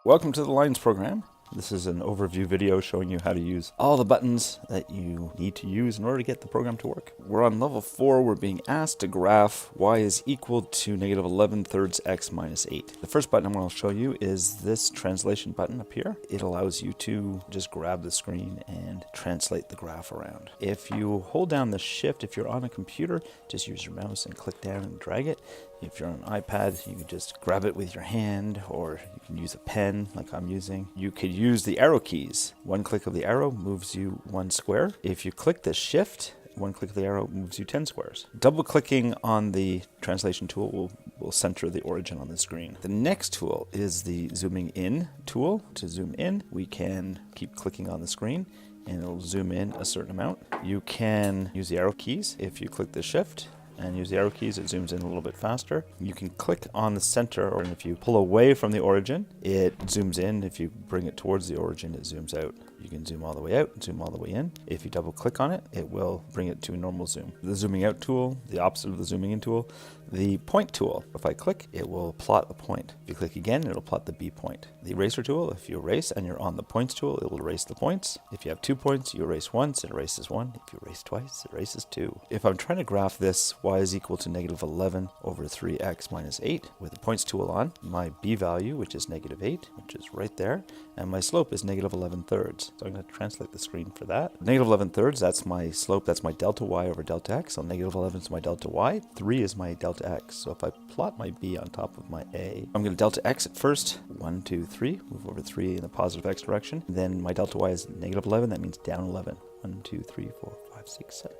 Welcome to the Lines program. This is an overview video showing you how to use all the buttons that you need to use in order to get the program to work. We're on level 4. We're being asked to graph y is equal to -11/3 x minus 8. The first button I'm going to show you is this translation button up here. It allows you to just grab the screen and translate the graph around. If you hold down the shift, if you're on a computer, just use your mouse and click down and drag it. If you're on an iPad, you can just grab it with your hand, or you can use a pen like I'm using. You could use the arrow keys. One click of the arrow moves you 1 square. If you click the shift, one click of the arrow moves you 10 squares. Double clicking on the translation tool will center the origin on the screen. The next tool is the zooming in tool. To zoom in, we can keep clicking on the screen and it'll zoom in a certain amount. You can use the arrow keys. If you click the shift and use the arrow keys, it zooms in a little bit faster. You can click on the center, or if you pull away from the origin, it zooms in. If you bring it towards the origin, it zooms out. You can zoom all the way out and zoom all the way in. If you double click on it, it will bring it to a normal zoom. The zooming out tool, the opposite of the zooming in tool. The point tool, if I click, it will plot a point. If you click again, it'll plot the B point. The eraser tool, if you erase and you're on the points tool, it will erase the points. If you have 2 points, you erase once, it erases 1. If you erase twice, it erases 2. If I'm trying to graph this, y is equal to -11/3x minus 8 with the points tool on, my B value, which is -8, which is right there, and my slope is -11/3. So I'm going to translate the screen for that. -11/3, that's my slope, that's my delta y over delta x. So -11 is my delta y, 3 is my delta x. So if I plot my B on top of my A, I'm going to delta x at first. 1, 2, 3, move over 3 in the positive x direction. Then my delta y is -11, that means down 11. 1, 2, 3, 4, 5, 6, 7,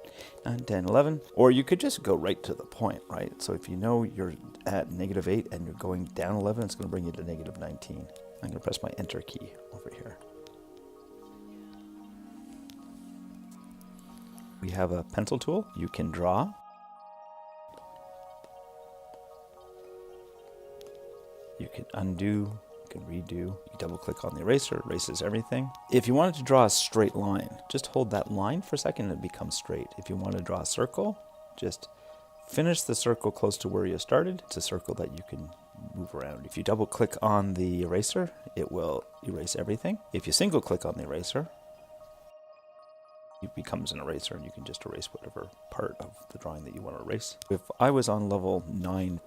9, 10, 11. Or you could just go right to the point, right? So if you know you're at -8 and you're going down 11, it's going to bring you to -19. I'm going to press my enter key over here. We have a pencil tool. You can draw. You can undo, you can redo, you double click on the eraser, erases everything. If you wanted to draw a straight line, just hold that line for a second and it becomes straight. If you want to draw a circle, just finish the circle close to where you started. It's a circle that you can move around. If you double click on the eraser, it will erase everything. If you single click on the eraser, it becomes an eraser and you can just erase whatever part of the drawing that you want to erase. If I was on level 9,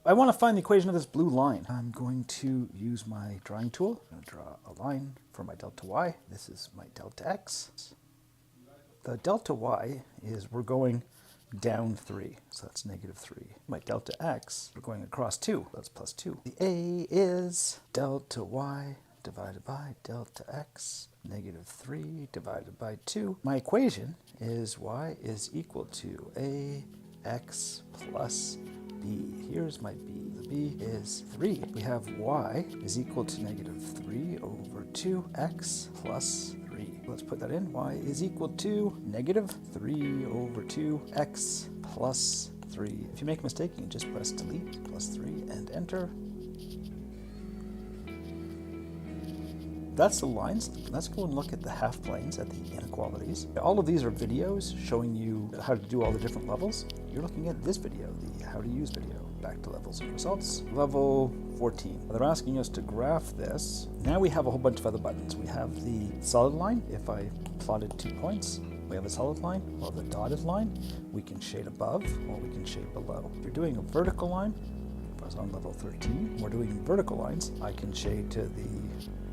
I want to find the equation of this blue line. I'm going to use my drawing tool. I'm going to draw a line for my delta y. This is my delta x. The delta y is, we're going down 3, so that's -3. My delta x, we're going across 2, that's plus 2. The A is delta y divided by delta x, -3 divided by 2. My equation is y is equal to ax plus b. Here's my b. The b is 3. We have y is equal to -3 over 2x plus 3. Let's put that in. Y is equal to -3 over 2x plus 3. If you make a mistake, you can just press delete, plus 3, and enter. That's the lines. Let's go and look at the half planes, at the inequalities. All of these are videos showing you how to do all the different levels. You're looking at this video, the how to use video. Back to levels and results. Level 14. They're asking us to graph this. Now we have a whole bunch of other buttons. We have the solid line. If I plotted 2 points, we have a solid line. Or the dotted line, we can shade above or we can shade below. If you're doing a vertical line, if I was on level 13, we're doing vertical lines, I can shade to the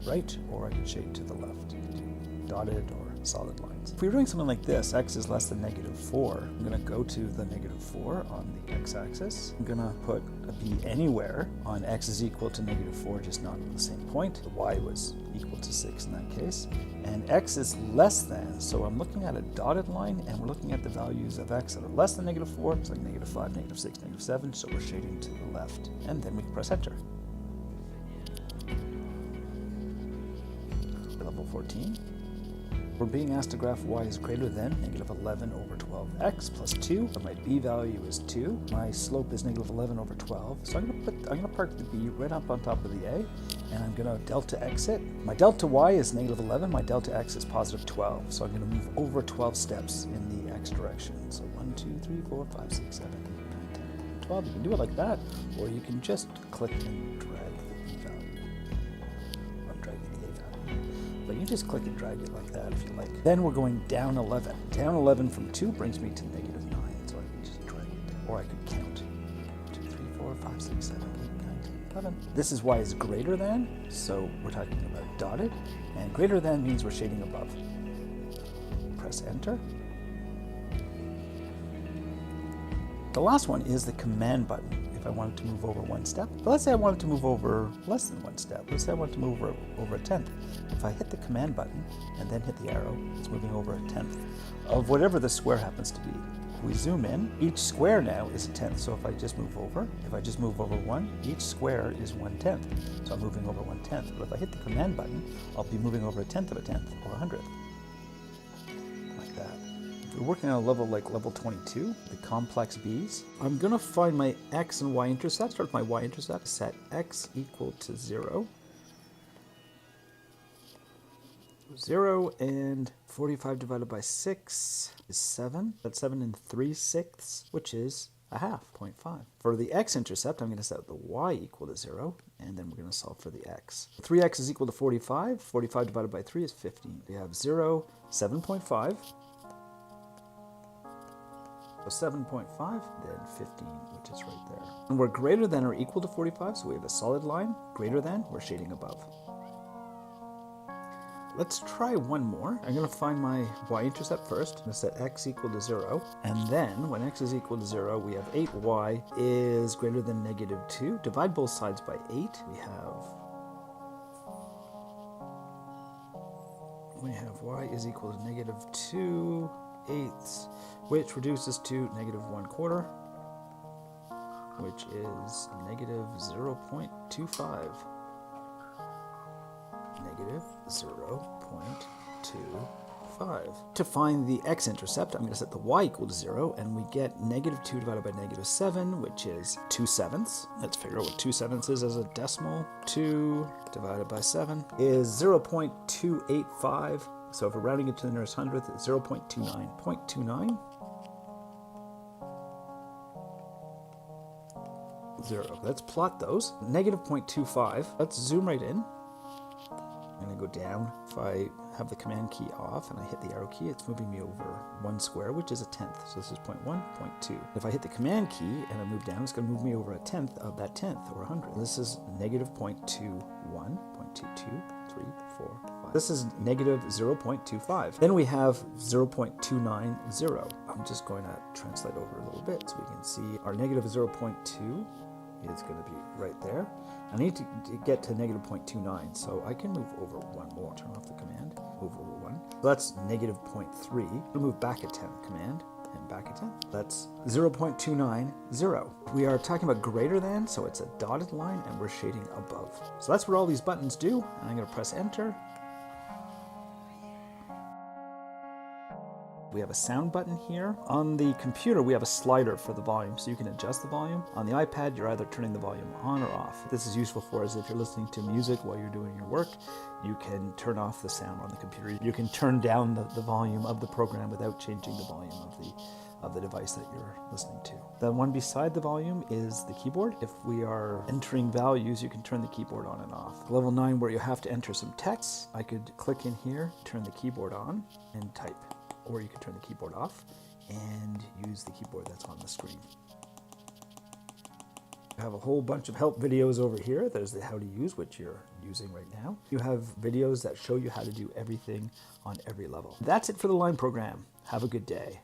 right or I can shade to the left. Dotted or solid lines. If we're doing something like this, x is less than -4, I'm going to go to the -4 on the x-axis. I'm going to put a b anywhere on x is equal to -4, just not at the same point. The y was equal to 6 in that case. And x is less than, so I'm looking at a dotted line and we're looking at the values of x that are less than -4, it's like -5, -6, -7, so we're shading to the left. And then we can press enter. Level 14. We're being asked to graph y is greater than -11/12x plus 2. So my b value is 2. My slope is -11/12. So I'm going to park the b right up on top of the a, and I'm going to delta x it. My delta y is -11. My delta x is +12. So I'm going to move over 12 steps in the x direction. So 1, 2, 3, 4, 5, 6, 7, 8, 9, 10, 11, 12. You can do it like that, or you can just click and drag the b value. You just click and drag it like that if you like. Then we're going down 11. Down 11 from 2 brings me to negative 9. So I can just drag it. Or I could count. 2, 3, 4, 5, 6, 7, 8, 9, 10, 11. This is y is greater than. So we're talking about dotted. And greater than means we're shading above. Press enter. The last one is the command button. If I wanted to move over one step, but let's say I wanted to move over less than one step. Let's say I wanted to move over a tenth. If I hit the command button and then hit the arrow, it's moving over a tenth of whatever the square happens to be. If we zoom in, each square now is a tenth. So if I just move over 1, each square is 1/10. So I'm moving over 1/10. But if I hit the command button, I'll be moving over a tenth of a tenth or a hundredth. We're working on a level like level 22, the complex b's. I'm gonna find my x and y-intercept. Start with my y-intercept. Set x equal to 0. 0 and 45 divided by 6 is 7. That's 7 3/6, which is a half, 0.5. For the x-intercept, I'm gonna set the y equal to 0, and then we're gonna solve for the x. 3x is equal to 45. 45 divided by 3 is 15. We have 0, 7.5. So 7.5, then 15, which is right there. And we're greater than or equal to 45, so we have a solid line. Greater than, we're shading above. Let's try one more. I'm going to find my y-intercept first. I'm going to set x equal to 0. And then, when x is equal to 0, we have 8y is greater than negative 2. Divide both sides by 8. We have y is equal to negative 2/8, which reduces to negative 1/4, which is negative 0.25. Negative 0.25. To find the x-intercept, I'm going to set the y equal to 0, and we get negative 2 divided by negative 7, which is 2/7. Let's figure out what 2/7 is as a decimal. 2 divided by 7 is 0.285. So if we're rounding it to the nearest hundredth, it's 0.29. 0.29. 0. Let's plot those. Negative 0.25. Let's zoom right in. I'm going to go down. If I have the command key off and I hit the arrow key, it's moving me over 1 square, which is a tenth. So this is 0.1, 0.2. If I hit the command key and I move down, it's going to move me over a tenth of that tenth, or 100. This is negative 0.21, 0.22, 3, 4, 5. This is negative 0.25. Then we have 0.290. I'm just going to translate over a little bit so we can see our negative 0.2 is going to be right there. I need to get to negative 0.29, so I can move over 1 more. Turn off the command, move over 1. So that's negative 0.3. I'll move back a tenth, command, and back a tenth. That's 0.290. We are talking about greater than, so it's a dotted line, and we're shading above. So that's what all these buttons do, and I'm going to press enter. We have a sound button here. On the computer, we have a slider for the volume, so you can adjust the volume. On the iPad, you're either turning the volume on or off. This is useful for us if you're listening to music while you're doing your work. You can turn off the sound on the computer. You can turn down the volume of the program without changing the volume of the device that you're listening to. The one beside the volume is the keyboard. If we are entering values, you can turn the keyboard on and off. Level 9, where you have to enter some text, I could click in here, turn the keyboard on, and type. Or you can turn the keyboard off and use the keyboard that's on the screen. You have a whole bunch of help videos over here. There's the how to use, which you're using right now. You have videos that show you how to do everything on every level. That's it for the line program. Have a good day.